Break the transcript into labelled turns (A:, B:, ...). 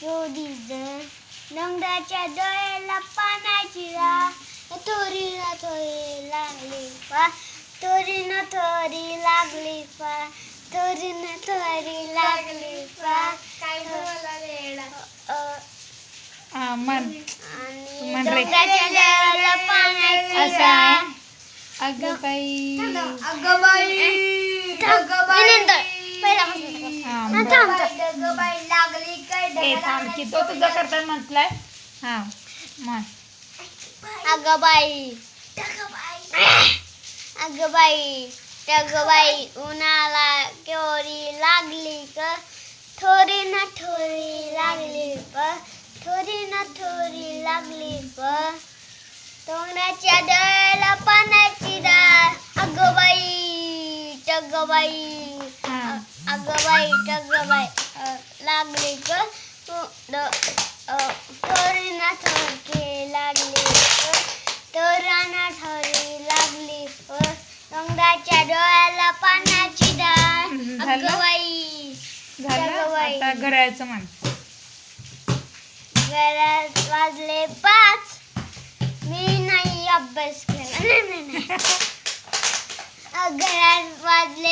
A: चोरीचं नंदाच्या डोळ्याला पाण्याची राह थोरीला थोरी लागली पा थोरीनं थोरी लागली पा थोरीनं थोरी लागली पा
B: काय बोला वेडा
C: हा म्हण
A: आणि
C: म्हण रे.
A: डोंगराच्या डोळ्याला पाण्याची
C: असं
A: राह
C: आहे. अगं बाई
B: अगं बाई अगं बाई
C: हा
B: अगं
C: बरं.
B: बाई अगं बाई लागली काय
C: ए थांब की तो तुझा करता म्हटलाय हा म्हण
A: अगं बाई अगं बाई उन्हाला केवढी लागली ग थोरी ना थोरी लागली ग थोरी ना थोरी लागली ग तोंडाच्या डोळ्याला पाण्याची राह अगं बाई
C: हा
A: अगं बाई लागली ग थोरी ना थोरी लागली ग तोराना थोरी लागली ग तोंडाच्या डोळ्याला पाण्याची राह
C: झालं?
A: अगं बाई
C: झालं आता घड्याळचं म्हण
A: घरात वाजले 5 मी नाही अभ्यास केला नाही घरात वाजले